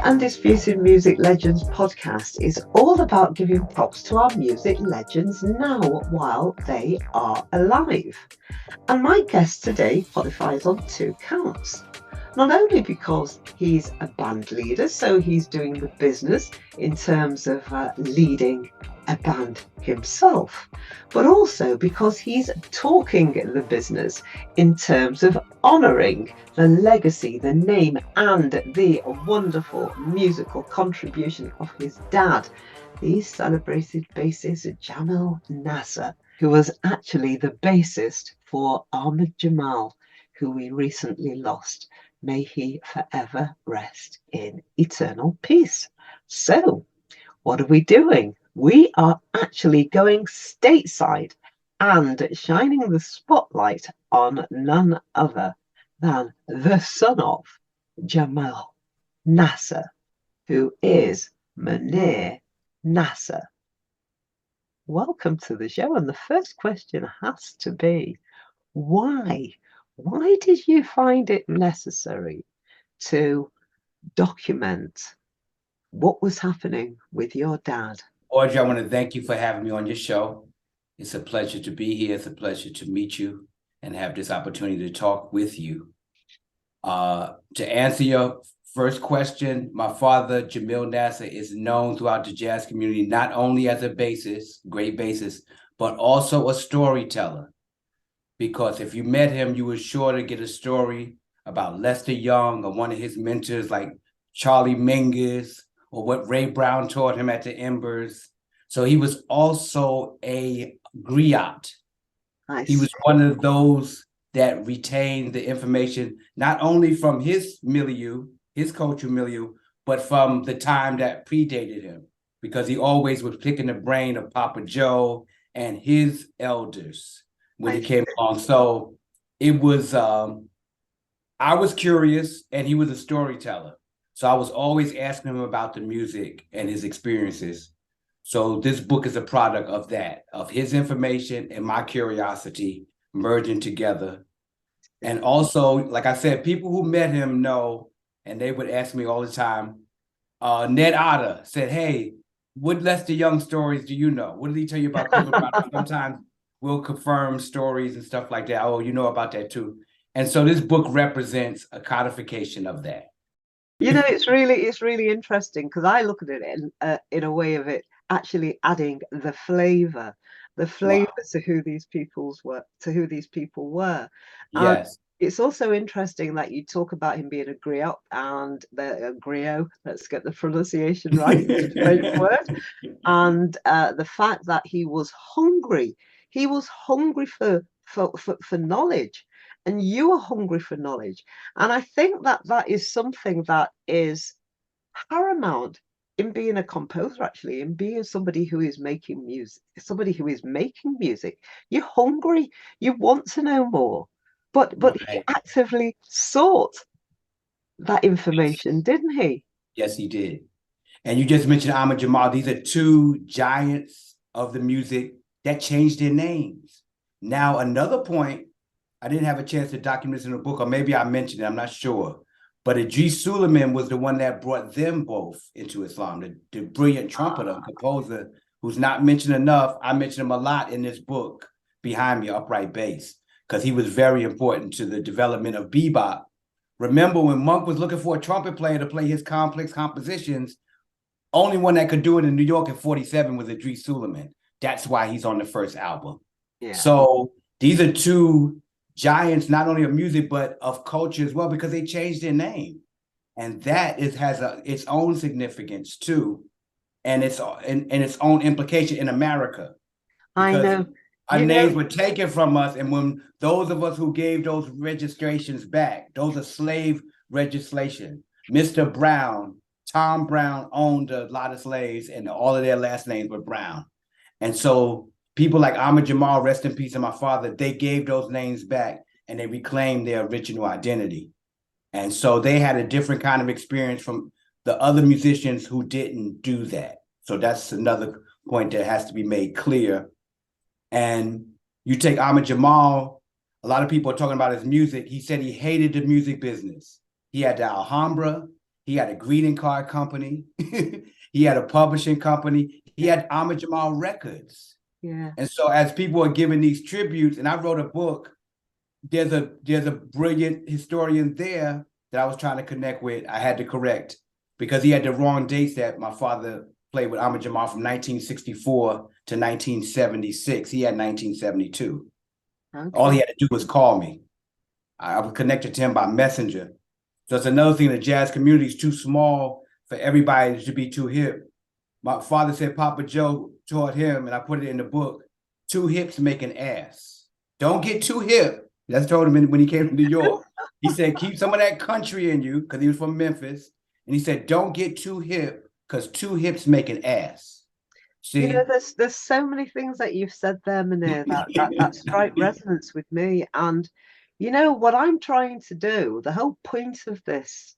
Undisputed Music Legends podcast is all about giving props to our music legends now while they are alive. And my guest today qualifies on two counts. Not only because he's a band leader, so he's doing the business in terms of leading a band himself, but also because he's talking the business in terms of honouring the legacy, the name, and the wonderful musical contribution of his dad, the celebrated bassist Jamil Nasser, who was actually the bassist for Ahmad Jamal, who we recently lost. May he forever rest in eternal peace. So, what are we doing? We are actually going stateside and shining the spotlight on none other than the son of Jamil Nasser, who is Muneer Nasser. Welcome to the show. And the first question has to be, why? Why did you find it necessary to document what was happening with your dad? Audrey, I want to thank you for having me on your show. It's a pleasure to be here. It's a pleasure to meet you and have this opportunity to talk with you. To answer your first question, my father, Jamil Nasser, is known throughout the jazz community not only as a bassist, great bassist, but also a storyteller. Because if you met him, you were sure to get a story about Lester Young or one of his mentors like Charlie Mingus, or what Ray Brown taught him at the Embers. So he was also a griot. He was one of those that retained the information, not only from his milieu, his cultural milieu, but from the time that predated him, because he always was picking the brain of Papa Joe and his elders when he came along. So it was, I was curious and he was a storyteller. So I was always asking him about the music and his experiences. So this book is a product of that, of his information and my curiosity merging together. And also, like I said, people who met him know, and they would ask me all the time, Ned Otter said, hey, what Lester Young stories do you know? What did he tell you about Cleveland? Sometimes we'll confirm stories and stuff like that. Oh, you know about that too. And so this book represents a codification of that. You know, it's really interesting because I look at it in a way of it actually adding the flavor wow. to who these people were. Yes. It's also interesting that you talk about him being a griot and the griot. Let's get the pronunciation right. It's a French word. And the fact that he was hungry. He was hungry for knowledge. And you are hungry for knowledge. And I think that is something that is paramount in being a composer, actually, in being somebody who is making music, You're hungry, you want to know more. But he actively sought that information, didn't he? Yes, he did. And you just mentioned Ahmad Jamal. These are two giants of the music that changed their names. Now, another point, I didn't have a chance to document this in the book, or maybe I mentioned it, I'm not sure. But Idris Suleiman was the one that brought them both into Islam, the brilliant trumpeter and composer who's not mentioned enough. I mention him a lot in this book, Behind Me, Upright Bass, because he was very important to the development of bebop. Remember when Monk was looking for a trumpet player to play his complex compositions, only one that could do it in New York in 47 was Idris Suleiman. That's why he's on the first album. Yeah. So these are two giants, not only of music, but of culture as well, because they changed their name. And that has its own significance too. And its own implication in America. I know. Our names were taken from us. And when those of us who gave those registrations back, those are slave registration. Mr. Brown, Tom Brown owned a lot of slaves and all of their last names were Brown. And so people like Ahmad Jamal, rest in peace, and my father, they gave those names back and they reclaimed their original identity. And so they had a different kind of experience from the other musicians who didn't do that. So that's another point that has to be made clear. And you take Ahmad Jamal, a lot of people are talking about his music. He said he hated the music business. He had the Alhambra, He had a greeting card company. He had a publishing company. He had Ahmad Jamal Records. Yeah. And so as people are giving these tributes, and I wrote a book, there's a brilliant historian there that I was trying to connect with. I had to correct because he had the wrong dates that my father played with Ahmad Jamal from 1964 to 1976. He had 1972. Okay. All he had to do was call me. I was connected to him by messenger. So it's another thing, the jazz community is too small for everybody to be too hip. My father said Papa Joe taught him, and I put it in the book, too hips make an ass. Don't get too hip. That's told him when he came to New York. He said, keep some of that country in you, because he was from Memphis. And he said, don't get too hip, because too hips make an ass. See? You know, there's so many things that you've said there, Muneer, that strike resonance with me. And you know what I'm trying to do, the whole point of this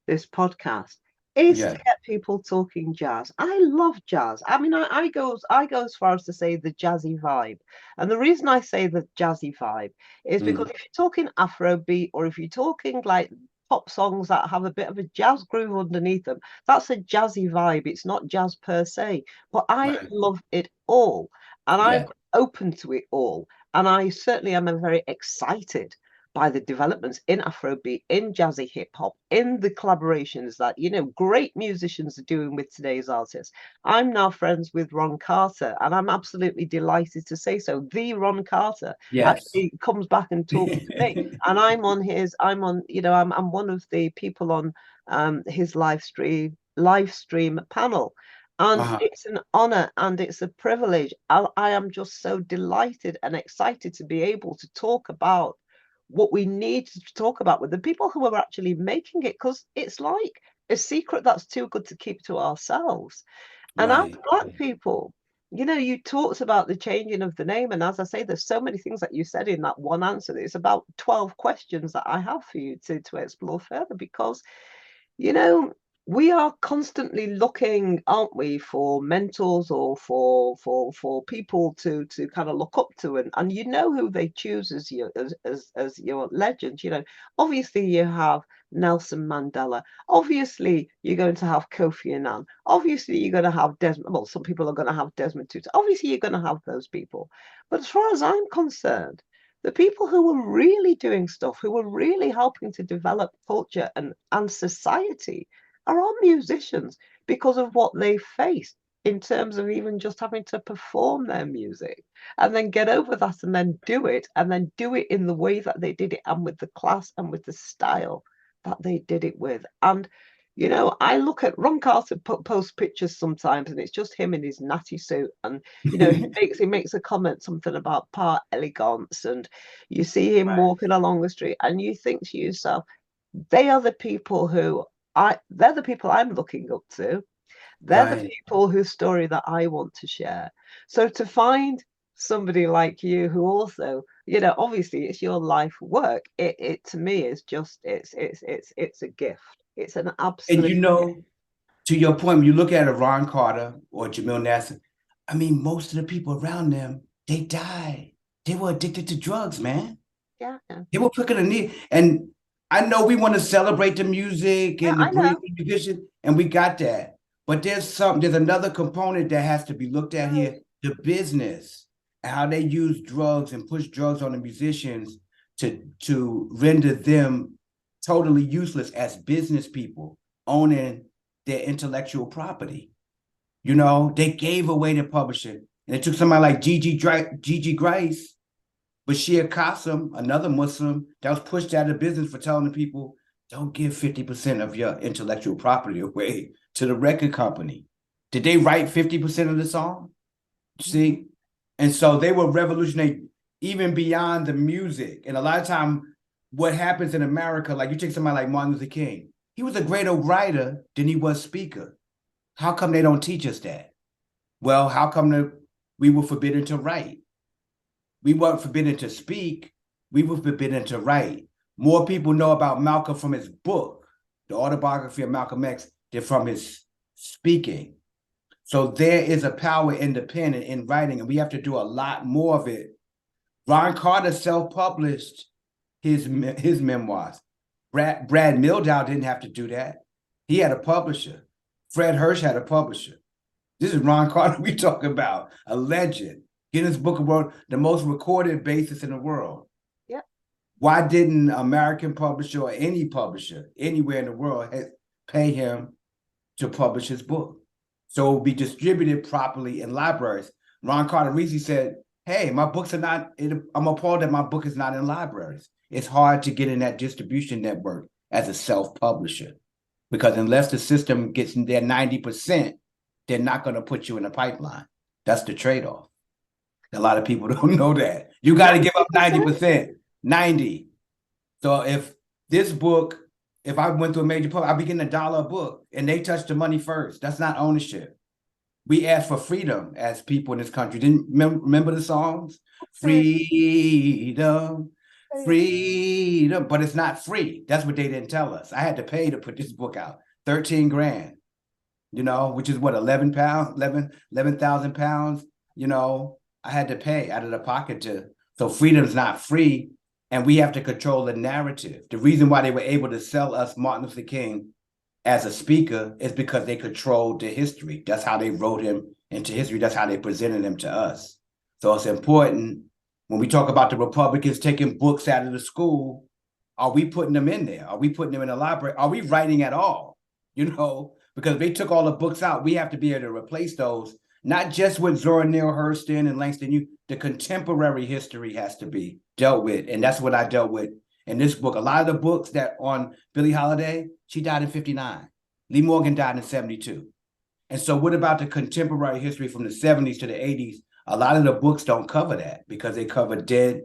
podcast is to get people talking jazz. I love jazz. I mean, I go as far as to say the jazzy vibe. And the reason I say the jazzy vibe is because if you're talking Afrobeat, or if you're talking like pop songs that have a bit of a jazz groove underneath them, that's a jazzy vibe. It's not jazz per se, but I love it all, and I'm open to it all. And I certainly am very excited by the developments in Afrobeat, in jazzy hip hop, in the collaborations that, you know, great musicians are doing with today's artists. I'm now friends with Ron Carter, and I'm absolutely delighted to say so. The Ron Carter actually comes back and talks to me, and I'm one of the people on his live stream panel. And it's an honor and it's a privilege. I am just so delighted and excited to be able to talk about what we need to talk about with the people who are actually making it, because it's like a secret that's too good to keep to ourselves. And as Black people, you know, you talked about the changing of the name, and as I say, there's so many things that you said in that one answer. It's about 12 questions that I have for you to explore further, because, you know, we are constantly looking, aren't we, for mentors or for people to kind of look up to, and you know who they choose as your legends. You know, obviously you have Nelson Mandela. Obviously you're going to have Kofi Annan. Obviously you're going to have Desmond. Well, some people are going to have Desmond Tutu. Obviously you're going to have those people. But as far as I'm concerned, the people who were really doing stuff, who were really helping to develop culture and society, are our musicians, because of what they faced in terms of even just having to perform their music and then get over that and then do it in the way that they did it, and with the class and with the style that they did it with. And you know, I look at Ron Carter post pictures sometimes, and it's just him in his natty suit, and you know, he makes a comment something about par elegance, and you see him walking along the street, and you think to yourself, they are the people they're the people I'm looking up to. They're the people whose story that I want to share. So to find somebody like you who also, you know, obviously it's your life work. It to me is just it's a gift. It's an absolute. And you know, to your point, when you look at a Ron Carter or Jamil Nasser, I mean, most of the people around them, they died. They were addicted to drugs, man. Yeah. They were quicker than me. And I know we want to celebrate the music and the brilliant musician, and we got that. But there's another component that has to be looked at here: the business, and how they use drugs and push drugs on the musicians to render them totally useless as business people owning their intellectual property. You know, they gave away their publishing, and it took somebody like Gigi Grace, Bashir Qasim, another Muslim, that was pushed out of business for telling the people, don't give 50% of your intellectual property away to the record company. Did they write 50% of the song? See? And so they were revolutionary even beyond the music. And a lot of time, what happens in America, like you take somebody like Martin Luther King, he was a greater writer than he was speaker. How come they don't teach us that? Well, how come we were forbidden to write? We weren't forbidden to speak. We were forbidden to write. More people know about Malcolm from his book, The Autobiography of Malcolm X, than from his speaking. So there is a power in the pen and in writing, and we have to do a lot more of it. Ron Carter self-published his memoirs. Brad Mehldau didn't have to do that. He had a publisher. Fred Hirsch had a publisher. This is Ron Carter we talking about, a legend. Guinness Book of World, the most recorded bassist in the world. Yeah. Why didn't an American publisher or any publisher anywhere in the world pay him to publish his book? So it would be distributed properly in libraries. Ron Carter recently said, hey, my books are not, I'm appalled that my book is not in libraries. It's hard to get in that distribution network as a self-publisher, because unless the system gets their 90%, they're not going to put you in a pipeline. That's the trade-off. A lot of people don't know that. You got to give up 90%, 90. So if this book, if I went to a major publisher, I'd be getting $1 a book, and they touch the money first. That's not ownership. We ask for freedom as people in this country. Didn't remember the songs? Freedom, freedom, but it's not free. That's what they didn't tell us. I had to pay to put this book out, 13 grand, you know, which is what, 11,000 pounds, you know, I had to pay out of the pocket to, so freedom's not free, and we have to control the narrative. The reason why they were able to sell us Martin Luther King as a speaker is because they controlled the history. That's how they wrote him into history. That's how they presented him to us. So it's important when we talk about the Republicans taking books out of the school, are we putting them in there? Are we putting them in the library? Are we writing at all? You know, because if they took all the books out, we have to be able to replace those, not just with Zora Neale Hurston and Langston. The contemporary history has to be dealt with. And that's what I dealt with in this book. A lot of the books that on Billie Holiday, she died in 59. Lee Morgan died in 72. And so what about the contemporary history from the 70s to the 80s? A lot of the books don't cover that because they cover dead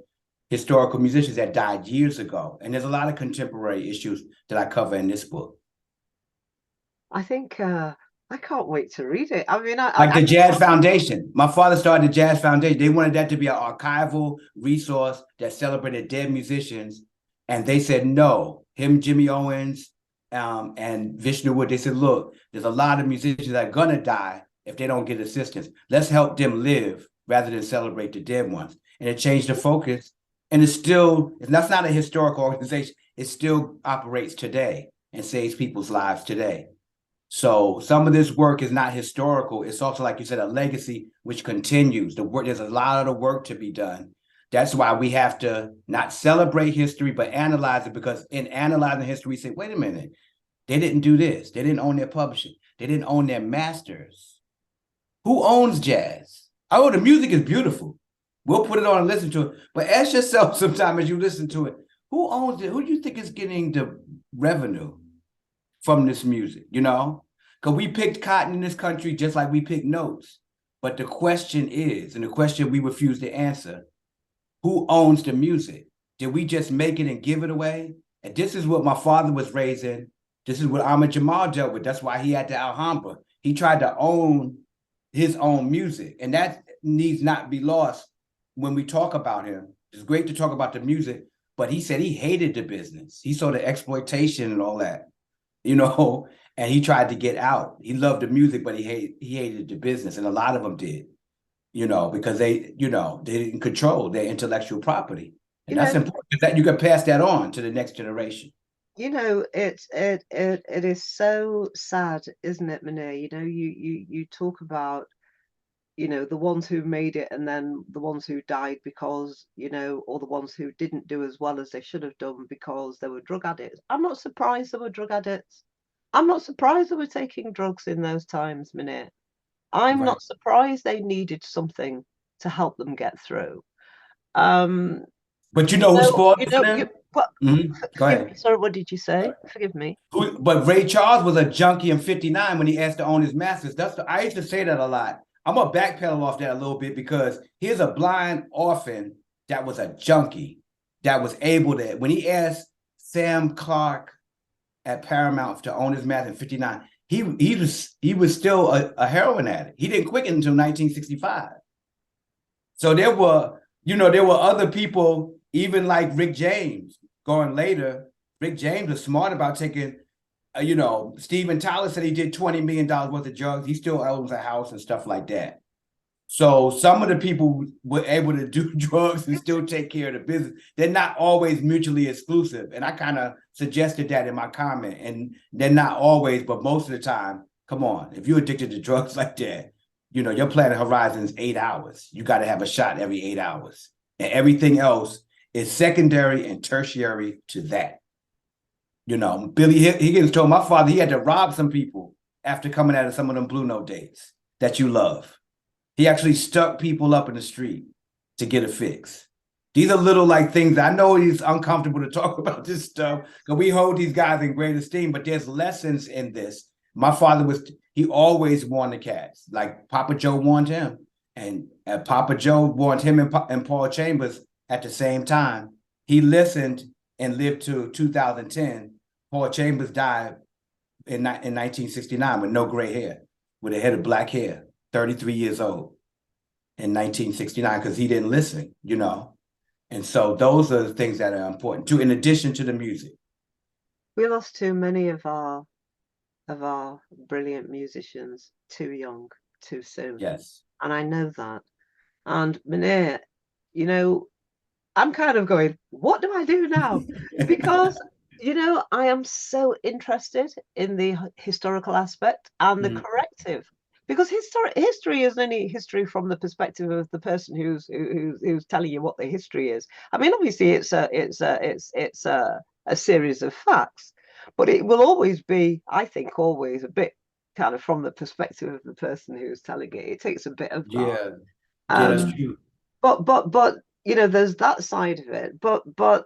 historical musicians that died years ago. And there's a lot of contemporary issues that I cover in this book. I think I can't wait to read it. I mean, the Jazz Foundation. My father started the Jazz Foundation. They wanted that to be an archival resource that celebrated dead musicians. And they said no. Him, Jimmy Owens, and Vishnu Wood, they said, look, there's a lot of musicians that are going to die if they don't get assistance. Let's help them live rather than celebrate the dead ones. And it changed the focus. And that's not a historical organization. It still operates today and saves people's lives today. So some of this work is not historical. It's also, like you said, a legacy which continues. There's a lot of the work to be done. That's why we have to not celebrate history, but analyze it, because in analyzing history, we say, wait a minute, they didn't do this. They didn't own their publishing. They didn't own their masters. Who owns jazz? Oh, the music is beautiful. We'll put it on and listen to it. But ask yourself sometime as you listen to it, who owns it? Who do you think is getting the revenue from this music, you know? Because we picked cotton in this country just like we picked notes. But the question is, and the question we refuse to answer, who owns the music? Did we just make it and give it away? And this is what my father was raised in. This is what Ahmad Jamal dealt with. That's why he had the Alhambra. He tried to own his own music. And that needs not be lost when we talk about him. It's great to talk about the music, but he said he hated the business. He saw the exploitation and all that, you know, and he tried to get out. He loved the music, but he hated the business. And a lot of them did, you know, because they didn't control their intellectual property. And that's important, that you can pass that on to the next generation. You know, it is so sad, isn't it, Muneer? You know, you talk about, you know, the ones who made it and then the ones who died because, you know, or the ones who didn't do as well as they should have done because they were drug addicts. I'm not surprised they were drug addicts. I'm not surprised they were taking drugs in those times, Muneer. I'm not surprised they needed something to help them get through. But you know who spoiled them? Go ahead. Sorry, what did you say? Forgive me. But Ray Charles was a junkie in 59 when he asked to own his masters. I used to say that a lot. I'm going to backpedal off that a little bit, because here's a blind orphan that was a junkie that was able to, when he asked Sam Clark at Paramount to own his master in 59, he was still a heroin addict. He didn't quit it until 1965. So there were other people, even like Rick James going later. Rick James was smart about taking, Steven Tyler said he did $20 million worth of drugs. He still owns a house and stuff like that. So some of the people were able to do drugs and still take care of the business. They're not always mutually exclusive. And I kind of suggested that in my comment. And they're not always, but most of the time, come on, if you're addicted to drugs like that, you know, your planet horizon is 8 hours. You got to have a shot every 8 hours. And everything else is secondary and tertiary to that. You know, Billy Higgins told my father he had to rob some people after coming out of some of them Blue Note days that you love. He actually stuck people up in the street to get a fix. These are little like things. I know it's uncomfortable to talk about this stuff because we hold these guys in great esteem, but there's lessons in this. My father he always warned the cats. Like Papa Joe warned him. And Papa Joe warned him and Paul Chambers at the same time. He listened and lived to 2010. Paul Chambers died in 1969 with no gray hair, with a head of black hair. 33 years old in 1969 because he didn't listen, you know. And so those are the things that are important too, in addition to the music. We lost too many of our brilliant musicians too young, too soon. Yes. And I know that. And Muneer, you know, I'm kind of going, what do I do now? Because, you know, I am so interested in the historical aspect and the corrective. Because history isn't any history from the perspective of the person who's telling you what the history is. I mean, obviously, it's a series of facts, but it will always be, I think, always a bit kind of from the perspective of the person who's telling it. It takes a bit of that. Yeah, that's true. But you know, there's that side of it. But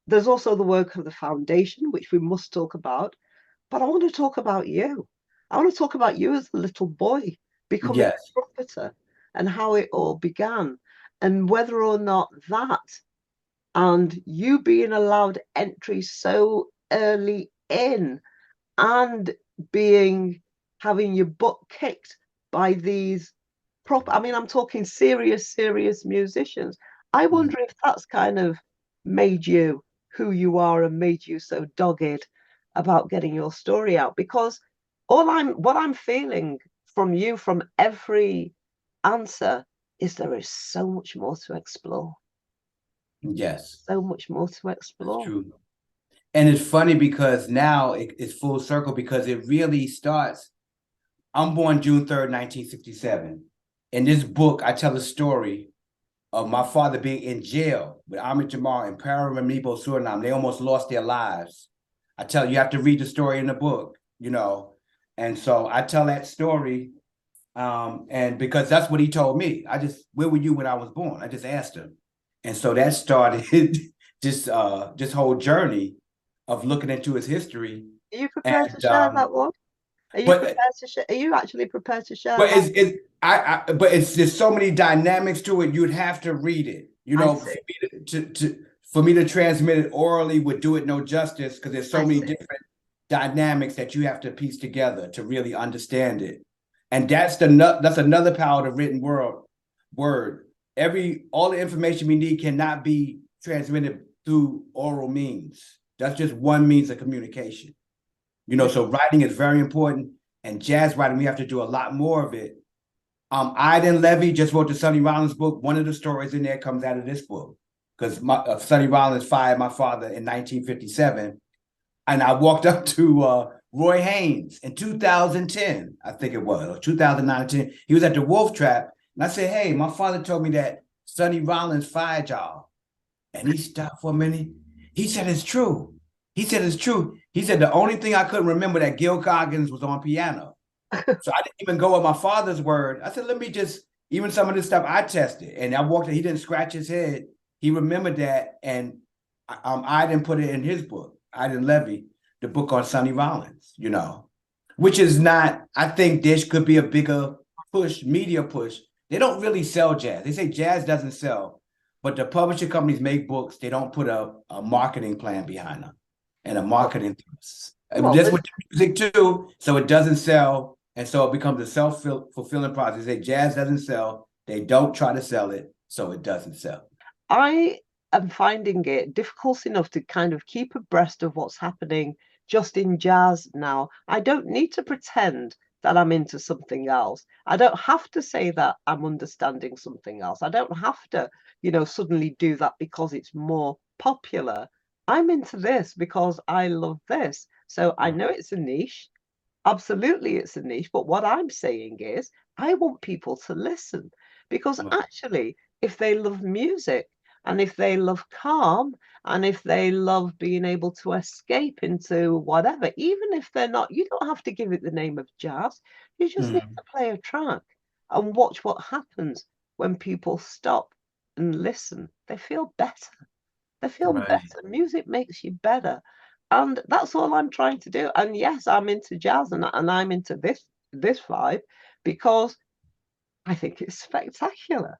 there's also the work of the foundation, which we must talk about. But I want to talk about you. I want to talk about you as a little boy becoming a trumpeter and how it all began, and whether or not that and you being allowed entry so early in and having your butt kicked by these I mean, I'm talking serious musicians. I wonder if that's kind of made you who you are and made you so dogged about getting your story out, because what I'm feeling from you, from every answer, is there is so much more to explore. Yes. So much more to explore. That's true. And it's funny because now it's full circle because it really starts. I'm born June 3rd, 1967. In this book, I tell a story of my father being in jail with Ahmad Jamal in Paramaribo, Suriname. They almost lost their lives. I tell you have to read the story in the book, you know. And so I tell that story, and because that's what he told me. Where were you when I was born? I just asked him. And so that started this whole journey of looking into his history. Are you prepared to share that one? Are you prepared to share? Are you actually prepared to share? But it's there's so many dynamics to it. You'd have to read it. You know, for me to transmit it orally would do it no justice because there's so many different dynamics that you have to piece together to really understand it. And that's another power of the written word. All the information we need cannot be transmitted through oral means. That's just one means of communication. You know, so writing is very important, and jazz writing, we have to do a lot more of it. Iden Levy just wrote the Sonny Rollins book. One of the stories in there comes out of this book because Sonny Rollins fired my father in 1957. And I walked up to Roy Haynes in 2010, I think it was, or 2009. He was at the Wolf Trap. And I said, hey, my father told me that Sonny Rollins fired y'all. And he stopped for a minute. He said, it's true. He said, it's true. He said, the only thing I couldn't remember that Gil Coggins was on piano. So I didn't even go with my father's word. I said, let me even some of this stuff I tested. And I walked in, he didn't scratch his head. He remembered that. And I didn't put it in his book. Iden Levy, the book on Sonny Rollins, you know, which is not, I think there could be a bigger media push. They don't really sell jazz. They say jazz doesn't sell, but the publishing companies make books. They don't put a marketing plan behind them and a marketing. That's what music too. So it doesn't sell. And so it becomes a self-fulfilling process. They say jazz doesn't sell. They don't try to sell it. So it doesn't sell. I am finding it difficult enough to kind of keep abreast of what's happening just in jazz now. I don't need to pretend that I'm into something else. I don't have to say that I'm understanding something else. I don't have to, suddenly do that because it's more popular. I'm into this because I love this. So I know it's a niche. Absolutely, it's a niche. But what I'm saying is, I want people to listen because actually, if they love music and if they love calm and if they love being able to escape into whatever, even if they're not, you don't have to give it the name of jazz. You just need to play a track and watch what happens when people stop and listen. They feel better. They feel better. Music makes you better. And that's all I'm trying to do. And yes, I'm into jazz and I'm into this vibe because I think it's spectacular.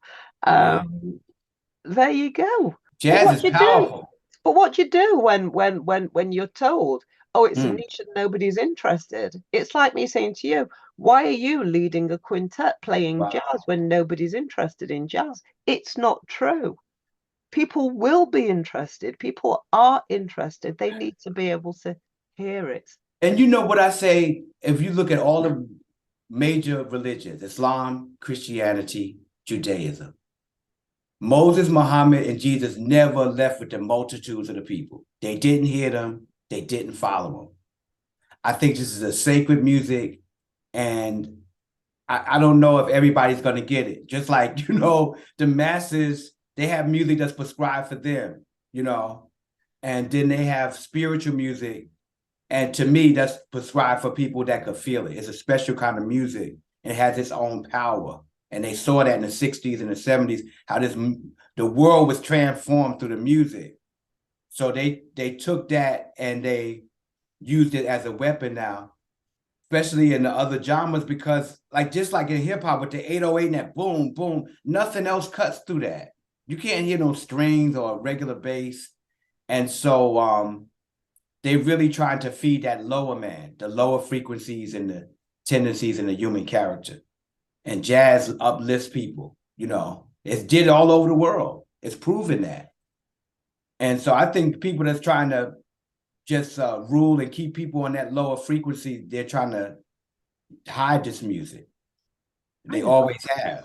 There you go. Jazz is powerful. But what do you do when you're told, oh, it's a niche and nobody's interested? It's like me saying to you, why are you leading a quintet playing jazz when nobody's interested in jazz? It's not true. People will be interested. People are interested. They need to be able to hear it. And you know what I say, if you look at all the major religions, Islam, Christianity, Judaism, Moses, Muhammad, and Jesus never left with the multitudes of the people. They didn't hear them. They didn't follow them. I think this is a sacred music, and I don't know if everybody's going to get it. Just like, the masses, they have music that's prescribed for them, and then they have spiritual music. And to me, that's prescribed for people that could feel it. It's a special kind of music. It has its own power. And they saw that in the 60s and the 70s, how the world was transformed through the music. So they took that and they used it as a weapon now, especially in the other genres, because just like in hip hop with the 808 and that boom, boom, nothing else cuts through that. You can't hear no strings or regular bass. And so they really trying to feed that lower man, the lower frequencies and the tendencies in the human character. And jazz uplifts people, It's did all over the world. It's proven that. And so I think people that's trying to just rule and keep people on that lower frequency, they're trying to hide this music. They always have.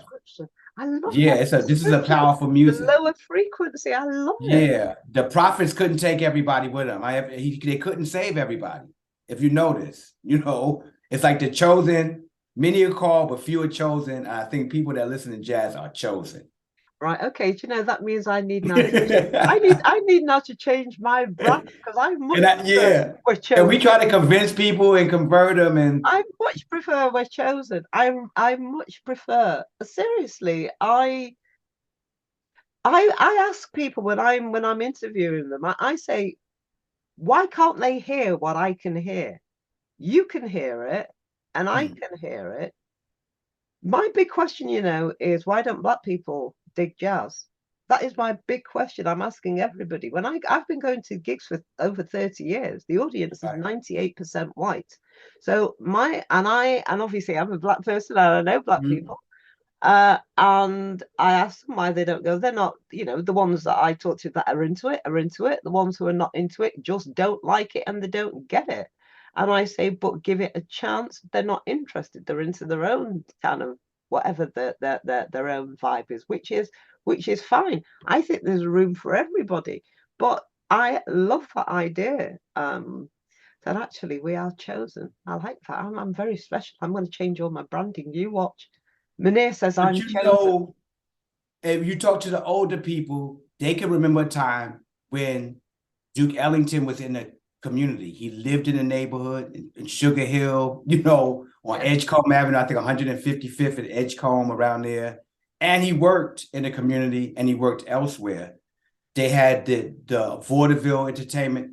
I love this is a powerful music. The lower frequency, I love it. Yeah, the prophets couldn't take everybody with them. They couldn't save everybody. If you notice, it's like the chosen. Many are called, but few are chosen. I think people that listen to jazz are chosen. Right. Okay. Do you know that means I need now? I need now to change my brand because I much we're chosen. And we try to convince people and convert them. And I much prefer we're chosen. I much prefer. Seriously, I ask people when I'm interviewing them. I say, why can't they hear what I can hear? You can hear it. And I can hear it. My big question, is why don't black people dig jazz? That is my big question. I'm asking everybody. When I've been going to gigs for over 30 years, the audience is 98% white. So and obviously I'm a black person and I know black people. And I ask them why they don't go. They're not, the ones that I talk to that are into it. The ones who are not into it just don't like it and they don't get it. And I say, but give it a chance. They're not interested. They're into their own kind of whatever their own vibe is, which is fine. I think there's room for everybody. But I love that idea. That actually we are chosen. I like that. I'm very special. I'm going to change all my branding. You watch. Muneer says I'm chosen. If you talk to the older people, they can remember a time when Duke Ellington was in the community. He lived in the neighborhood in Sugar Hill, on Edgecombe Avenue, I think 155th at Edgecombe, around there. And he worked in the community and he worked elsewhere. They had the vaudeville entertainment.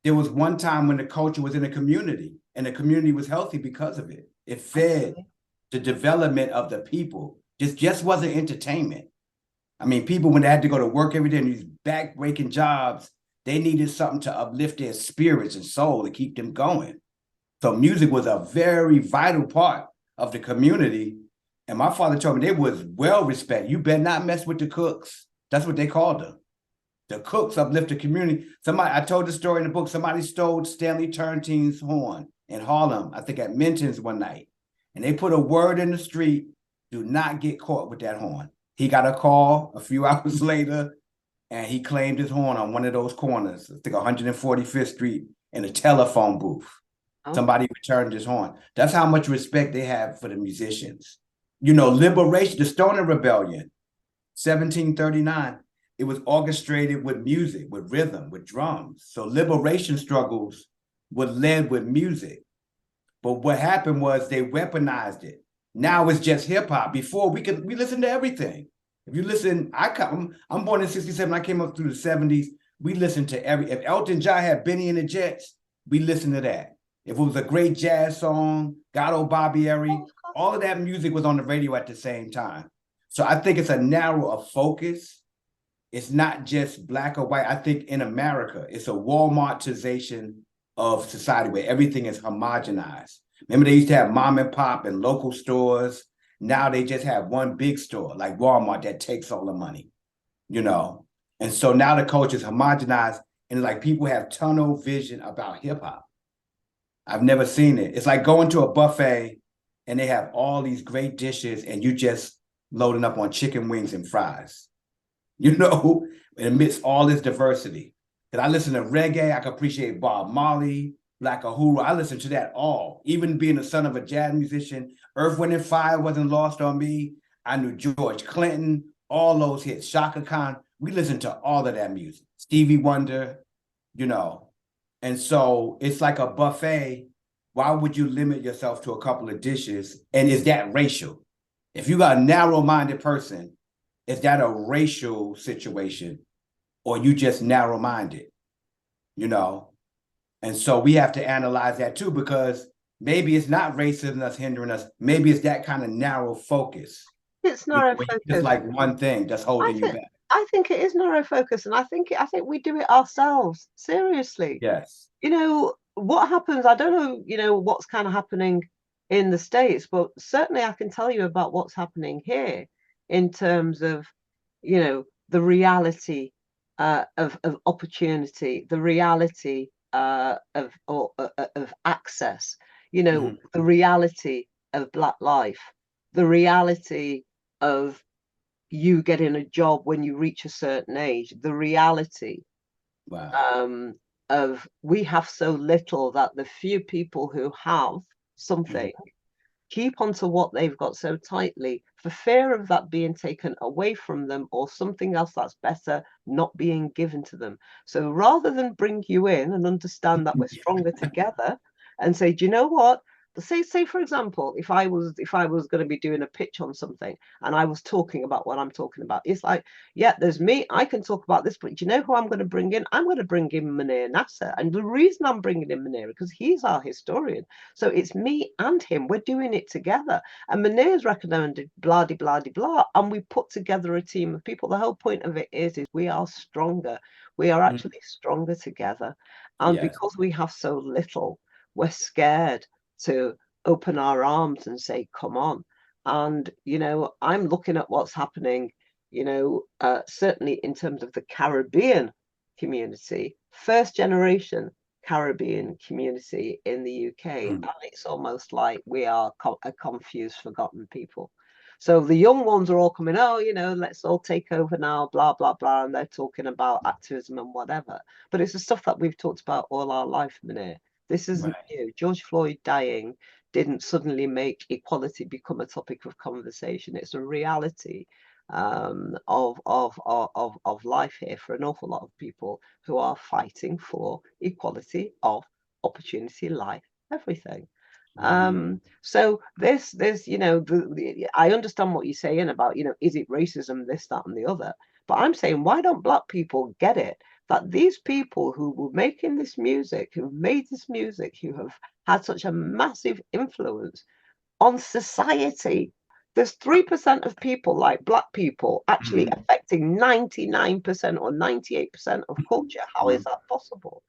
There was one time when the culture was in the community and the community was healthy because of it. It fed the development of the people. Just wasn't entertainment. I mean, people, when they had to go to work every day in these back-breaking jobs, they needed something to uplift their spirits and soul to keep them going. So music was a very vital part of the community. And my father told me they was well respected. You better not mess with the cooks. That's what they called them. The cooks uplift the community. I told the story in the book, somebody stole Stanley Turrentine's horn in Harlem, I think at Minton's one night. and they put a word in the street, do not get caught with that horn. He got a call a few hours later, and he claimed his horn on one of those corners, I think 145th Street, in a telephone booth. Oh. Somebody returned his horn. That's how much respect they have for the musicians. You know, liberation, the Stoner Rebellion, 1739, it was orchestrated with music, with rhythm, with drums. So liberation struggles were led with music. But what happened was they weaponized it. Now it's just hip hop. Before we listened to everything. If you listen, I'm born in 67. I came up through the 70s. We listened to if Elton John had Benny and the Jets, we listened to that. If it was a great jazz song, Gato Barbieri, all of that music was on the radio at the same time. So I think it's a narrower focus. It's not just black or white. I think in America, it's a Walmartization of society where everything is homogenized. Remember, they used to have mom and pop and local stores. Now they just have one big store like Walmart that takes all the money, you know? And so now the culture is homogenized, and like people have tunnel vision about hip hop. I've never seen it. It's like going to a buffet and they have all these great dishes and you just loading up on chicken wings and fries, you know, amidst all this diversity. Because I listen to reggae, I can appreciate Bob Marley, Black Uhuru. I listen to that all. Even being the son of a jazz musician, Earth, Wind, and Fire wasn't lost on me. I knew George Clinton, all those hits, Chaka Khan. We listened to all of that music. Stevie Wonder, you know. And so it's like a buffet. Why would you limit yourself to a couple of dishes? And is that racial? If you got a narrow-minded person, is that a racial situation? Or you just narrow-minded, you know? And so we have to analyze that too, because maybe it's not racism that's hindering us. Maybe it's that kind of narrow focus. It's narrow focus. It's like one thing that's holding you back. I think it is narrow focus, and I think we do it ourselves. Seriously. Yes. You know, what happens, I don't know, you know, what's kind of happening in the States, but certainly I can tell you about what's happening here in terms of, you know, the reality of opportunity, the reality of access, you know, the reality of Black life, the reality of you getting a job when you reach a certain age, the reality of we have so little that the few people who have something keep onto what they've got so tightly for fear of that being taken away from them or something else that's better not being given to them. So rather than bring you in and understand that we're stronger together and say, do you know what? Say for example, if I was going to be doing a pitch on something and I was talking about what I'm talking about, it's like, yeah, there's me, I can talk about this, but do you know who I'm going to bring in? I'm going to bring in Muneer Nasser. And the reason I'm bringing in Muneer is because he's our historian. So it's me and him. We're doing it together. And Muneer's recommended blah, de, blah, de, blah. And we put together a team of people. The whole point of it is we are stronger. We are actually stronger together. And because we have so little, we're scared to open our arms and say, come on. And, you know, I'm looking at what's happening, you know, certainly in terms of the Caribbean community, first generation Caribbean community in the UK. And it's almost like we are a confused, forgotten people. So the young ones are all coming, oh, you know, let's all take over now, blah, blah, blah. And they're talking about activism and whatever. But it's the stuff that we've talked about all our life, Muneer. This isn't new. George Floyd dying didn't suddenly make equality become a topic of conversation. It's a reality of life here for an awful lot of people who are fighting for equality of opportunity, life, everything. So there's you know, I understand what you're saying about, you know, is it racism, this, that, and the other. But I'm saying, why don't Black people get it? That these people who were making this music, who made this music, who have had such a massive influence on society, there's 3% of people like Black people actually affecting 99% or 98% of culture. How is that possible?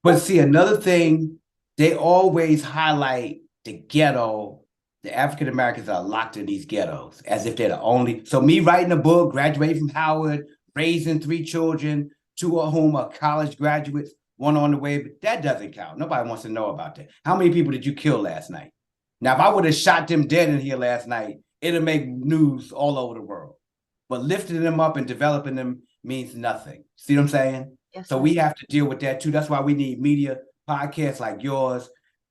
But see, another thing, they always highlight the ghetto. The African Americans are locked in these ghettos as if they're the only. So me writing a book, graduating from Howard, raising 3 children, 2 of whom are college graduates, 1 on the way, but that doesn't count. Nobody wants to know about that. How many people did you kill last night? Now, if I would have shot them dead in here last night, it'll make news all over the world. But lifting them up and developing them means nothing. See what I'm saying? Yes, So we have to deal with that too. That's why we need media podcasts like yours.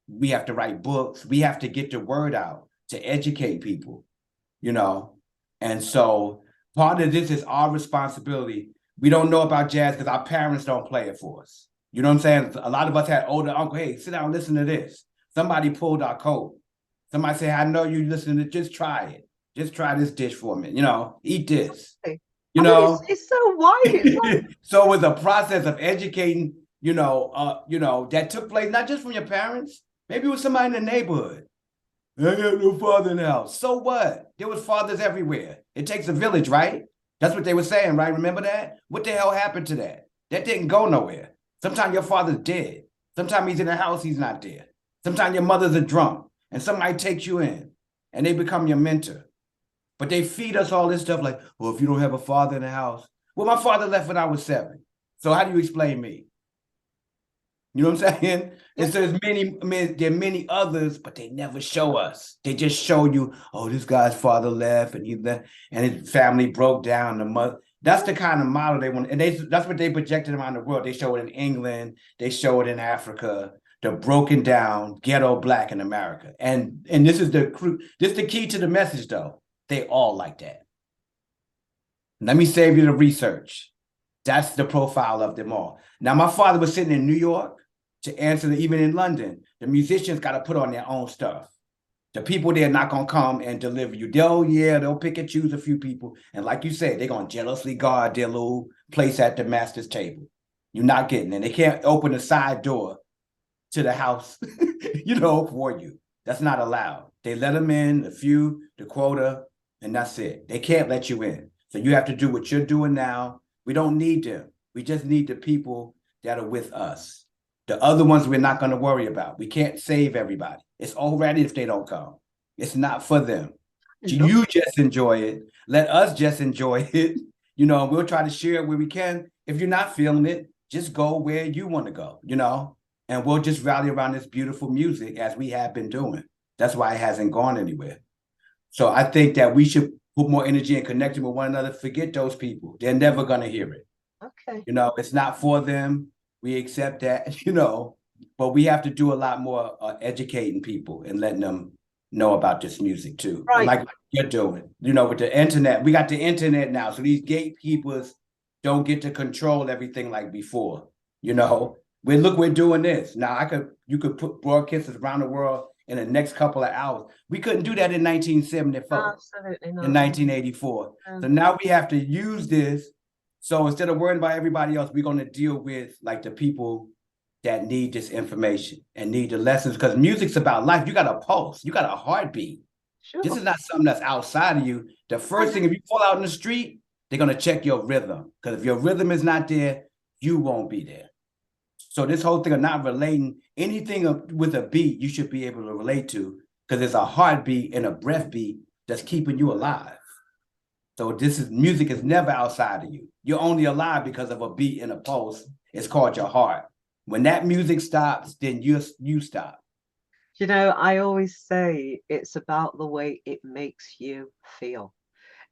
We have to write books. We have to get the word out to educate people, you know? And so part of this is our responsibility. We don't know about jazz because our parents don't play it for us. You know what I'm saying? A lot of us had older uncle, hey, sit down and listen to this. Somebody pulled our coat. Somebody say, I know you listen to it, just try it. Just try this dish for me, you know, eat this. You know, it's so wide. It's like... So it was a process of educating, that took place not just from your parents, maybe it was somebody in the neighborhood. I have no father in the house. So what? There was fathers everywhere. It takes a village, right? That's what they were saying, right? Remember that? What the hell happened to that? That didn't go nowhere. Sometimes your father's dead. Sometimes he's in the house, he's not there. Sometimes your mother's a drunk and somebody takes you in and they become your mentor. But they feed us all this stuff like, well, if you don't have a father in the house. Well, my father left when I was 7. So how do you explain me? You know what I'm saying? And so there are many others, but they never show us. They just show you, oh, this guy's father left and he left and his family broke down. The mother. That's the kind of model they want. And that's what they projected around the world. They show it in England. They show it in Africa. The broken down ghetto Black in America. And this is the key to the message, though. They all like that. Let me save you the research. That's the profile of them all. Now, my father was sitting in New York to answer even in London. The musicians got to put on their own stuff. The people there are not going to come and deliver you. They'll pick and choose a few people. And like you said, they're going to jealously guard their little place at the master's table. You're not getting in. They can't open a side door to the house, for you. That's not allowed. They let them in, a few, the quota, and that's it. They can't let you in. So you have to do what you're doing now. We don't need them. We just need the people that are with us. The other ones we're not going to worry about. We can't save everybody. It's already if they don't come. It's not for them. You just enjoy it. Let us just enjoy it. We'll try to share it where we can. If you're not feeling it, just go where you want to go, and we'll just rally around this beautiful music as we have been doing. That's why it hasn't gone anywhere. So I think that we should put more energy in connecting with one another. Forget those people. They're never going to hear it. Okay. It's not for them. We accept that, but we have to do a lot more educating people and letting them know about this music too. Right. Like you're doing, with the internet. We got the internet now. So these gatekeepers don't get to control everything like before, We're doing this. Now you could put broadcasters around the world in the next couple of hours. We couldn't do that in 1974. Absolutely not. In 1984. So now we have to use this. So instead of worrying about everybody else, we're going to deal with like the people that need this information and need the lessons, because music's about life. You got a pulse. You got a heartbeat. Sure. This is not something that's outside of you. The first thing, if you fall out in the street, they're going to check your rhythm, because if your rhythm is not there, you won't be there. So this whole thing of not relating anything with a beat, you should be able to relate to, because it's a heartbeat and a breath beat that's keeping you alive. So music is never outside of you. You're only alive because of a beat and a pulse. It's called your heart. When that music stops, then you stop. I always say it's about the way it makes you feel.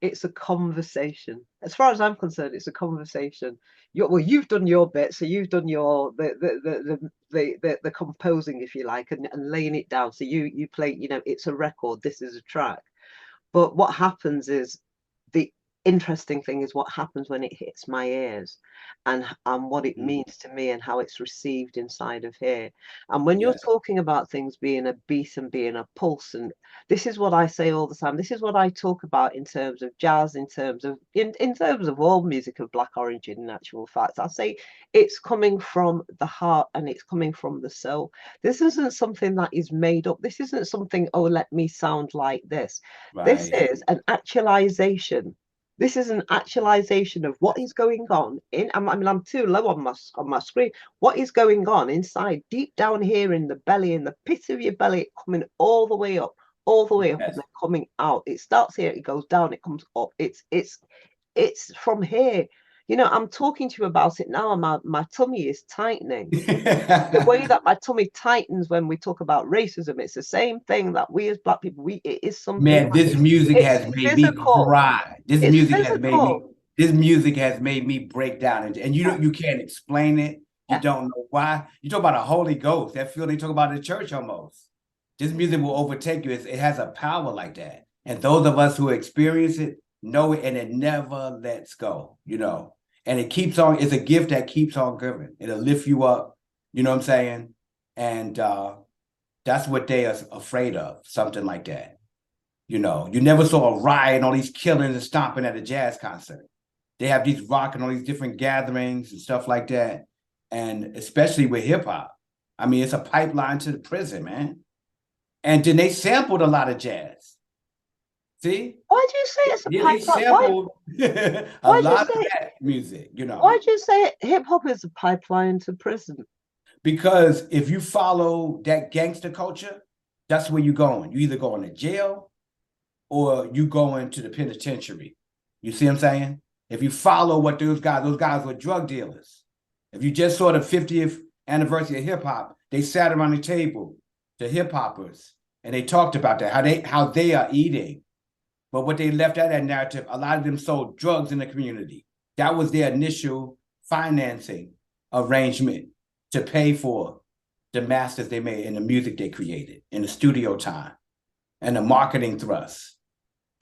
It's a conversation. As far as I'm concerned, it's a conversation. You've done your bit, so you've done your the composing, if you like, and laying it down. So you play, it's a record. This is a track. But what happens is, the interesting thing is what happens when it hits my ears, and what it means to me and how it's received inside of here. And when you're talking about things being a beat and being a pulse, and this is what I say all the time. This is what I talk about in terms of jazz, in terms of all music of Black origin. In actual fact, I say it's coming from the heart and it's coming from the soul. This isn't something that is made up. This isn't something, oh, let me sound like this. Right. This is an actualization. This is an actualization of what is going on I'm too low on my screen. What is going on inside, deep down here in the belly, in the pit of your belly, coming all the way up, and then coming out. It starts here, it goes down, it comes up. It's from here. I'm talking to you about it now, and my tummy is tightening. The way that my tummy tightens when we talk about racism, it's the same thing that we as Black people, it is something Man, this music it's has made me physical. cry. It's physical. This music has made me break down. And you can't explain it. You don't know why. You talk about a Holy Ghost, that feel they talk about in the church almost. This music will overtake you. It has a power like that. And those of us who experience it know it, and it never lets go, And it keeps on, it's a gift that keeps on giving. It'll lift you up, you know what I'm saying? And that's what they are afraid of, something like that. You never saw a riot and all these killings and stomping at a jazz concert. They have these rocking all these different gatherings and stuff like that. And especially with hip hop. I mean, it's a pipeline to the prison, man. And then they sampled a lot of jazz. See? Why do you say it's a pipeline? They sampled a lot of that music, Why do you say hip hop is a pipeline to prison? Because if you follow that gangster culture, that's where you're going. You either going to jail or you going to the penitentiary. You see what I'm saying? If you follow what those guys were drug dealers. If you just saw the 50th anniversary of hip hop, they sat around the table, the hip hoppers, and they talked about that, how they are eating. But what they left out that narrative, a lot of them sold drugs in the community. That was their initial financing arrangement to pay for the masters they made and the music they created in the studio time and the marketing thrust.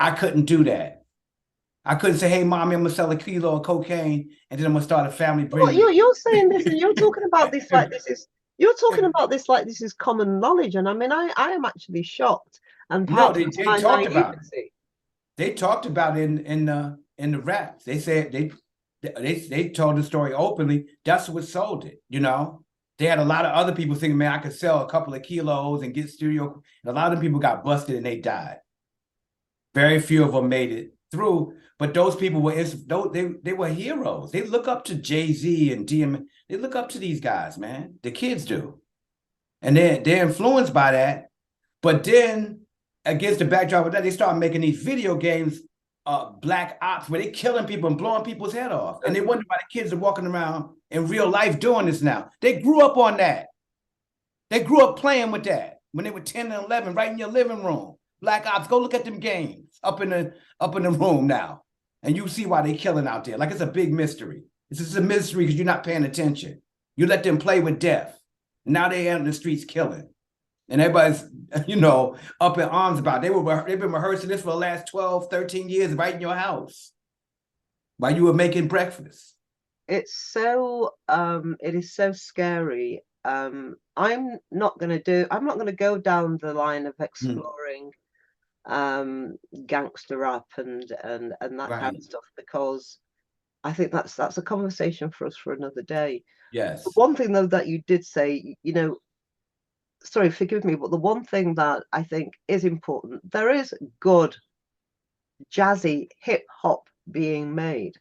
I couldn't do that. I couldn't say, hey, mommy, I'm going to sell a kilo of cocaine and then I'm going to start a family. Well, you're saying this and you're talking about this like this is, you're talking about this like this is common knowledge. And I mean, I am actually shocked. And no, they talked about it. They talked about it in the raps. They said they told the story openly. That's what sold it, They had a lot of other people thinking, man, I could sell a couple of kilos and get studio. And a lot of people got busted and they died. Very few of them made it through. But those people were they were heroes. They look up to Jay-Z and DM. They look up to these guys, man. The kids do. And they're influenced by that. But then against the backdrop of that, they started making these video games, black ops, where they're killing people and blowing people's head off. And they wonder why the kids are walking around in real life doing this now. They grew up on that. They grew up playing with that when they were 10 and 11, right in your living room. Black ops, go look at them games up in the room now. And you see why they're killing out there. Like it's a big mystery. It's just a mystery because you're not paying attention. You let them play with death. Now they're out in the streets killing. And everybody's, up in arms about it. They've been rehearsing this for the last 12, 13 years right in your house while you were making breakfast. It is so scary. I'm not going to go down the line of exploring gangster rap and that kind of stuff, because I think that's a conversation for us for another day. Yes. But one thing though that you did say, sorry, forgive me, but the one thing that I think is important, there is good jazzy hip hop being made.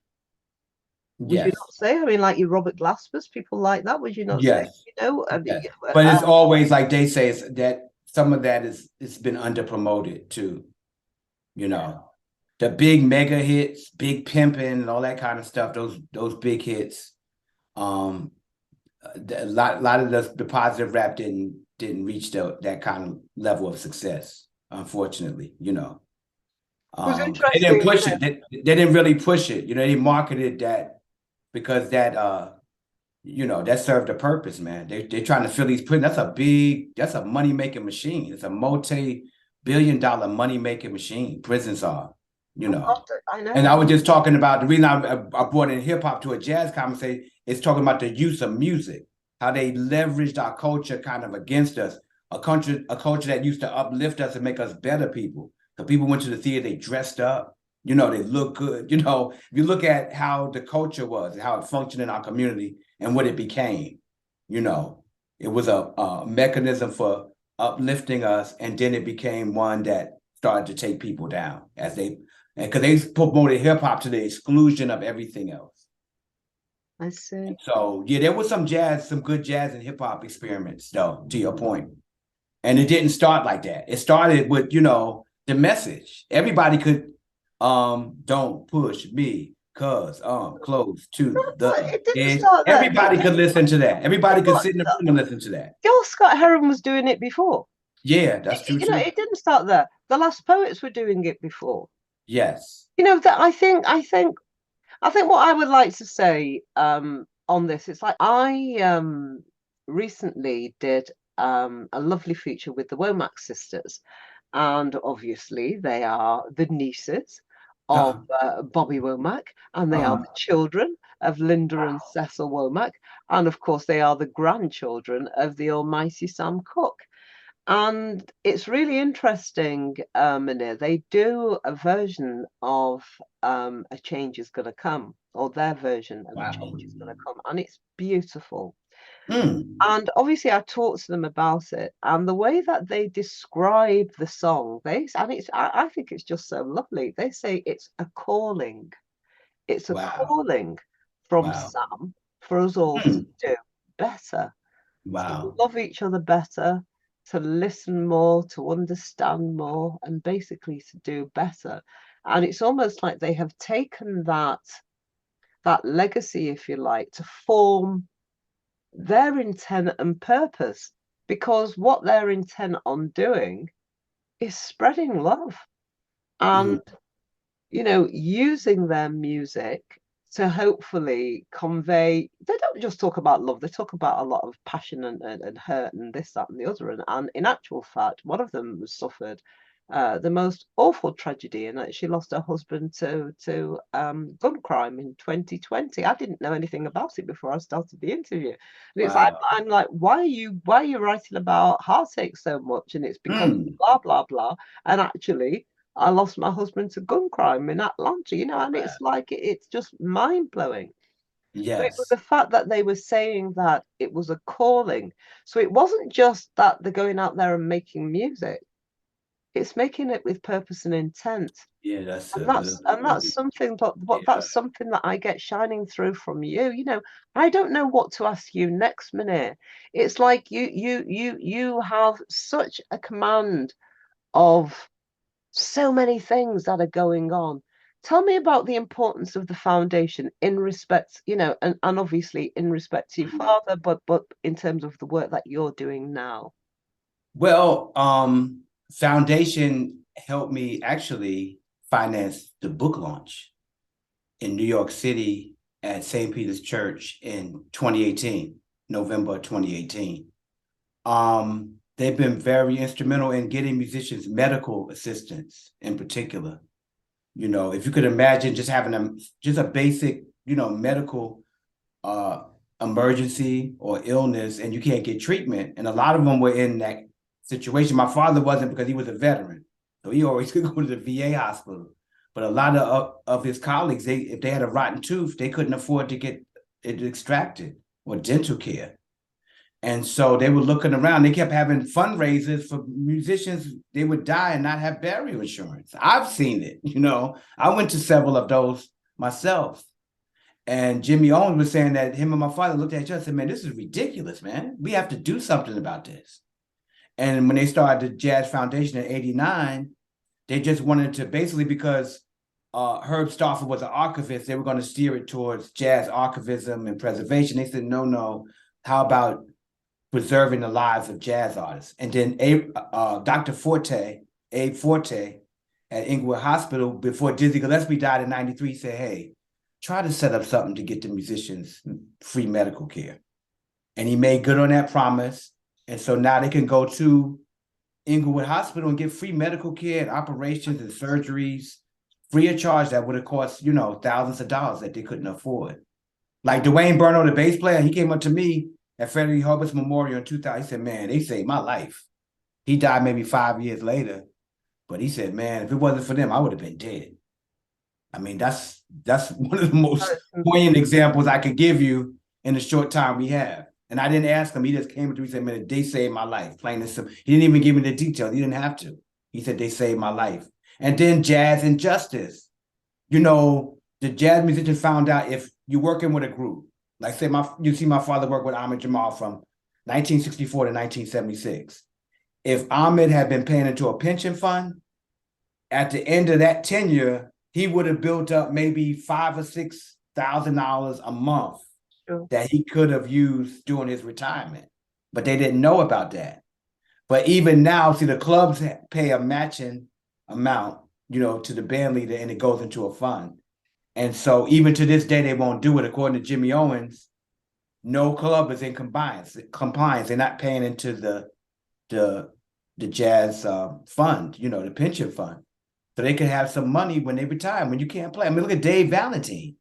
Would you not say? I mean, like your Robert Glaspers, people like that. Would you not say? Yes. But it's always like they say, it's that some of that it's been underpromoted too. The big mega hits, big pimping, and all that kind of stuff. Those big hits. A lot of the positive rap didn't reach that kind of level of success, unfortunately. They didn't push it. They didn't really push it. They marketed that because that that served a purpose, man. They're trying to fill these prisons. That's a money-making machine. It's a multi-billion-dollar money-making machine. Prisons are, I know. And I was just talking about the reason I brought in hip-hop to a jazz conversation is talking about the use of music, how they leveraged our culture kind of against us, a culture that used to uplift us and make us better people. So people went to the theater, they dressed up, they look good. If you look at how the culture was and how it functioned in our community and what it became, it was a mechanism for uplifting us. And then it became one that started to take people down because they promoted hip hop to the exclusion of everything else. I see. So there was some good jazz and hip hop experiments though, to your point. And it didn't start like that. It started with, the message. Everybody could, don't push me, close to the It didn't edge. start there. Everybody could listen to that. Everybody could sit in the What? room and listen to that. Your Scott Heron was doing it before. Yeah, that's true You know, too. it didn't start there. The Last Poets were doing it before. Yes. You know that I think what I would like to say on this, it's like I recently did a lovely feature with the Womack sisters, and obviously they are the nieces of Uh-huh. Bobby Womack, and they are Uh-huh. the children of Linda and Cecil Womack, and of course they are the grandchildren of the almighty Sam Cooke. And it's really interesting, Muneer. They do a version of A Change Is Gonna Come, or their version of A Wow. Change Is Gonna Come, and it's beautiful. Mm. And obviously, I talked to them about it, and the way that they describe the song, I think it's just so lovely. They say it's a calling. It's a Wow. calling from Wow. Sam for us all to Mm. do better, to Wow. love each other better, to listen more, to understand more, and basically to do better. And it's almost like they have taken that legacy, if you like, to form their intent and purpose. Because what they're intent on doing is spreading love Mm. and, using their music to hopefully convey. They don't just talk about love, they talk about a lot of passion and hurt and this, that, and the other. And in actual fact, one of them suffered the most awful tragedy, and that she lost her husband to gun crime in 2020. I didn't know anything about it before I started the interview. And it's like, Wow. I'm like, why are you writing about heartache so much? And it's because Mm. blah blah blah. And actually, I lost my husband to gun crime in Atlanta, and Wow. it's like it's just mind blowing. So it was Yes. the fact that they were saying that it was a calling. So it wasn't just that they're going out there and making music. It's making it with purpose and intent. Yeah, that's And a that's and that's something that yeah. that's something that I get shining through from you. I don't know what to ask you next, Minute. It's like you have such a command of so many things that are going on. Tell me about the importance of the foundation in respect, and obviously in respect to your father, but in terms of the work that you're doing now. Well, Foundation helped me actually finance the book launch in New York City at St. Peter's Church in 2018, November 2018. They've been very instrumental in getting musicians medical assistance in particular. If you could imagine just having just a basic, medical emergency or illness and you can't get treatment. And a lot of them were in that situation. My father wasn't because he was a veteran. So he always could go to the VA hospital. But a lot of his colleagues, if they had a rotten tooth, they couldn't afford to get it extracted or dental care. And so they were looking around. They kept having fundraisers for musicians. They would die and not have burial insurance. I've seen it, I went to several of those myself. And Jimmy Owens was saying that him and my father looked at each other and said, man, this is ridiculous, man. We have to do something about this. And when they started the Jazz Foundation in 89, they just wanted to basically, because Herb Stauffer was an archivist, they were going to steer it towards jazz archivism and preservation. They said, no, how about preserving the lives of jazz artists? And then Dr. Abe Forte at Inglewood Hospital, before Dizzy Gillespie died in 93, said, hey, try to set up something to get the musicians free medical care. And he made good on that promise. And so now they can go to Inglewood Hospital and get free medical care and operations and surgeries free of charge that would have cost, thousands of dollars that they couldn't afford. Like Dwayne Burno, the bass player, he came up to me at Freddie Hubbard's memorial in 2000. He said, man, they saved my life. He died maybe 5 years later. But he said, man, if it wasn't for them, I would have been dead. I mean, that's one of the most poignant examples I could give you in the short time we have. And I didn't ask him. He just came to me and said, man, they saved my life. Plain and simple. He didn't even give me the details. He didn't have to. He said, they saved my life. And then Jazz and Justice. The jazz musician found out if you're working with a group, like say you see my father work with Ahmad Jamal from 1964 to 1976. If Ahmad had been paying into a pension fund, at the end of that tenure, he would have built up maybe $5,000 or $6,000 a month that he could have used during his retirement. But they didn't know about that. But even now, see, the clubs pay a matching amount, to the band leader, and it goes into a fund. And so even to this day, they won't do it. According to Jimmy Owens, no club is in compliance. They're not paying into the jazz fund, the pension fund. So they can have some money when they retire, when you can't play. I mean, look at Dave Valentine.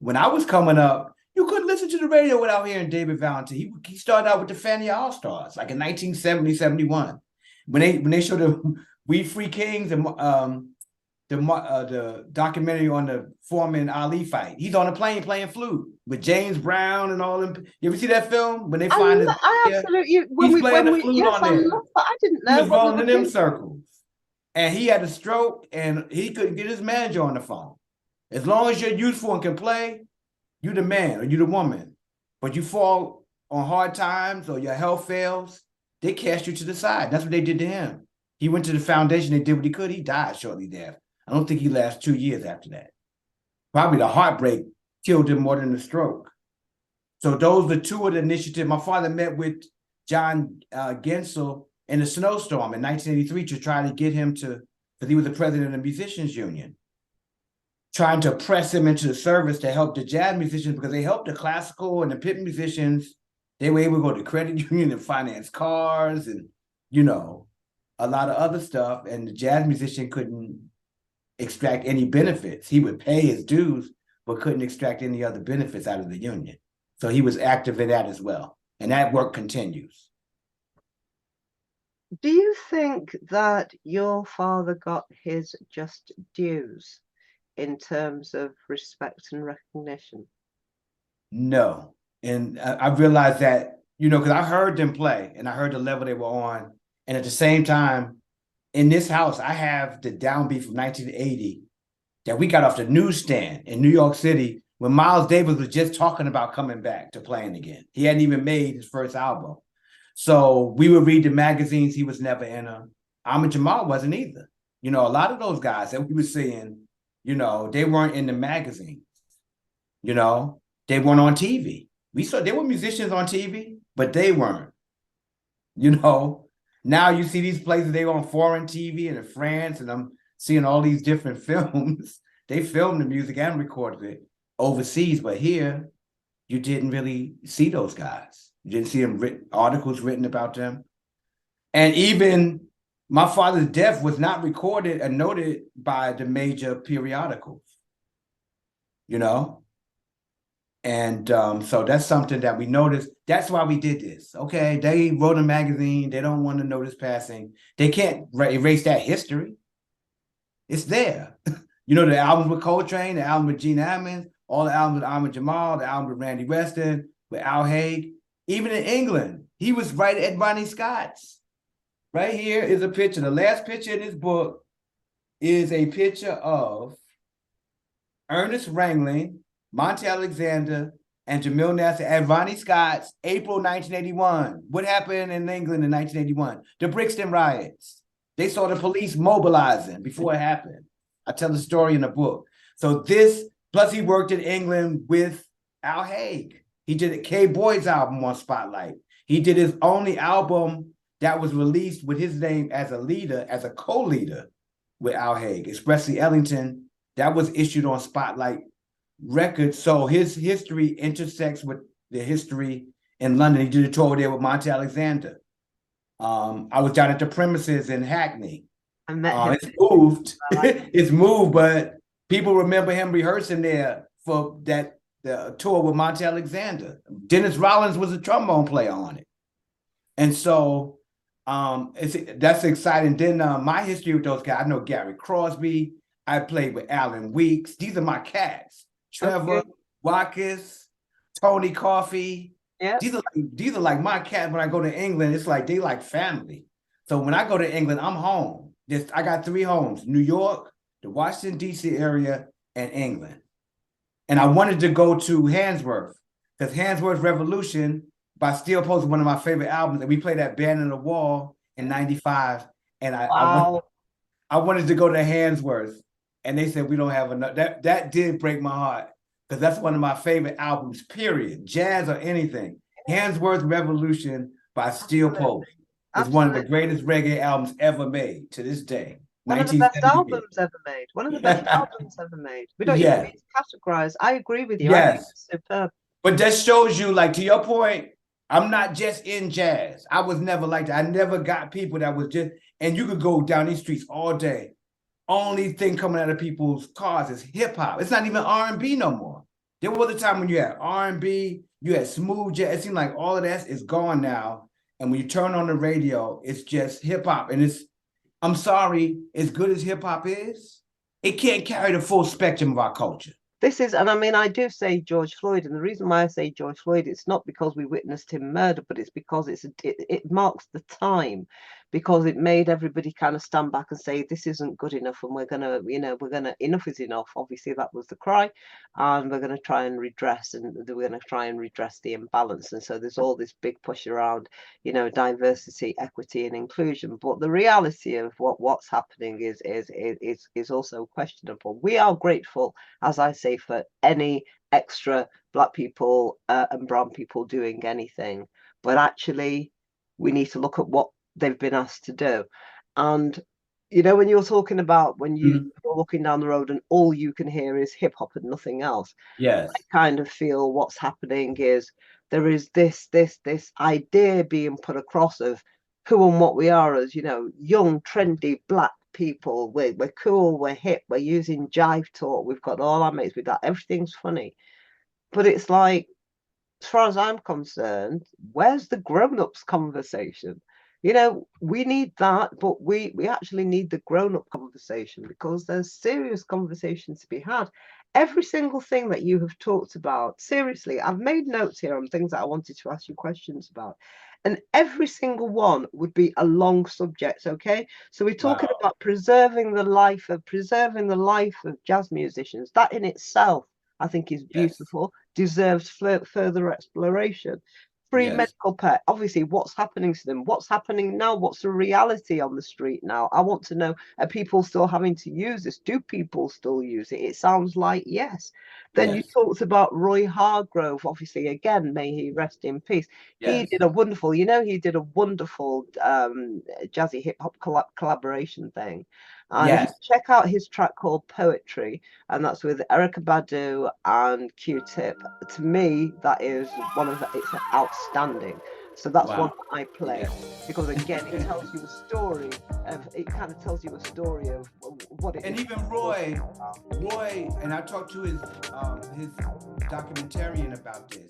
When I was coming up, you couldn't listen to the radio without hearing David Valentine. He started out with the Fania All-Stars, like in 1970, 71. When they showed the We Free Kings and the documentary on the Foreman Ali fight, he's on a plane playing flute with James Brown and all them. You ever see that film? When they find his, I absolutely. He's playing the flute on there. I didn't know. He was rolling in them circles. And he had a stroke, and he couldn't get his manager on the phone. As long as you're useful and can play, you the man or you the woman. But you fall on hard times or your health fails, they cast you to the side. That's what they did to him. He went to the foundation, they did what he could. He died shortly thereafter. I don't think he lasted 2 years after that. Probably the heartbreak killed him more than the stroke. So those are two of the initiatives. My father met with John Gensel in a snowstorm in 1983 to try to get him to, because he was the president of the Musicians Union, trying to press him into the service to help the jazz musicians, because they helped the classical and the pit musicians. They were able to go to credit union and finance cars and, a lot of other stuff. And the jazz musician couldn't extract any benefits. He would pay his dues, but couldn't extract any other benefits out of the union. So he was active in that as well. And that work continues. Do you think that your father got his just dues in terms of respect and recognition? No. And I realized that, because I heard them play and I heard the level they were on. And at the same time, in this house, I have the downbeat from 1980 that we got off the newsstand in New York City when Miles Davis was just talking about coming back to playing again. He hadn't even made his first album. So we would read the magazines. He was never in them. Ahmad Jamal wasn't either. A lot of those guys that we were seeing, they weren't in the magazines. They weren't on TV. We saw they were musicians on TV, but they weren't. Now you see these places, they were on foreign TV and in France, and I'm seeing all these different films. They filmed the music and recorded it overseas, but here you didn't really see those guys. You didn't see them articles written about them. And even my father's death was not recorded and noted by the major periodicals, And so that's something that we noticed. That's why we did this. Okay, they wrote a magazine. They don't want to notice passing. They can't erase that history. It's there. The albums with Coltrane, the album with Gene Ammons, all the albums with Ahmad Jamal, the album with Randy Weston, with Al Haig. Even in England, he was right at Ronnie Scott's. Right here is a picture. The last picture in this book is a picture of Ernest Wrangling, Monty Alexander, and Jamil Nasser at Ronnie Scott's, April 1981. What happened in England in 1981? The Brixton riots. They saw the police mobilizing before it happened. I tell the story in the book. So plus he worked in England with Al Haig. He did a K Boyd's album on Spotlight. He did his only album that was released with his name as a leader, as a co-leader with Al Haig, Expressly Ellington. That was issued on Spotlight Records. So his history intersects with the history in London. He did a tour there with Monty Alexander. I was down at the premises in Hackney. I met him. It's moved. It's moved, but people remember him rehearsing there for the tour with Monty Alexander. Dennis Rollins was a trombone player on it. And so that's exciting. Then my history with those guys, I know Garrett Crosby. I played with Alan Weeks. These are my cats. Trevor, Watkins, Tony Coffey. Yeah. These are like my cats. When I go to England, it's like they like family. So when I go to England, I'm home. I got 3 homes: New York, the Washington, D.C. area, and England. And I wanted to go to Handsworth, because Handsworth Revolution by Steel Pulse is one of my favorite albums. And we played that Band on the Wall in 95. And I wanted to go to Handsworth. and they said we don't have enough. That did break my heart because that's one of my favorite albums, period. Jazz or anything. Handsworth Revolution by Steel Pulse is one of the greatest reggae albums ever made to this day. One of the best albums ever made. One of the best albums ever made. We don't even need to categorize. I agree with you. I think it's superb. But that shows you, like, to your point, I'm not just in jazz. I was never like that. I never got people that was just, and you could go down these streets all day. Only thing coming out of people's cars is hip hop. It's not even R&B no more. There was a time when you had R&B, you had smooth jazz. It seems like all of that is gone now. And when you turn on the radio, it's just hip hop. And I'm sorry, as good as hip hop is, it can't carry the full spectrum of our culture. This is, and I mean, I do say George Floyd, and the reason why I say George Floyd, it's not because we witnessed him murder, but it's because it marks the time, because it made everybody kind of stand back and say, this isn't good enough, and we're gonna, enough is enough. Obviously, that was the cry, and we're gonna try and redress, and we're gonna try and redress the imbalance. And so there's all this big push around, diversity, equity, and inclusion. But the reality of what's happening is also questionable. We are grateful, as I say, for any extra Black people and brown people doing anything, but actually we need to look at what they've been asked to do. And when you're talking about when you're looking down the road and all you can hear is hip hop and nothing else, yes, I kind of feel what's happening is there is this idea being put across of who and what we are as young trendy Black people. We're cool, we're hip, we're using jive talk, we've got all our mates with that, everything's funny. But it's like, as far as I'm concerned, where's the grown-ups conversation? We need that, but we actually need the grown-up conversation, because there's serious conversations to be had. Every single thing that you have talked about, seriously, I've made notes here on things that I wanted to ask you questions about. And every single one would be a long subject, okay? So we're talking about preserving the life of jazz musicians. That in itself, I think, is beautiful, deserves further exploration. Free medical care, obviously, what's happening to them? What's happening now? What's the reality on the street now? I want to know, are people still having to use this? Do people still use it? It sounds like yes. Then you talked about Roy Hargrove, obviously, again, may he rest in peace. He did a wonderful, jazzy hip hop collaboration thing. And check out his track called Poetry, and that's with Erykah Badu and Q-Tip. To me, that is it's outstanding. So that's one that I play, because again, it tells you a story of what it is. And even Roy, and I talked to his documentarian about this.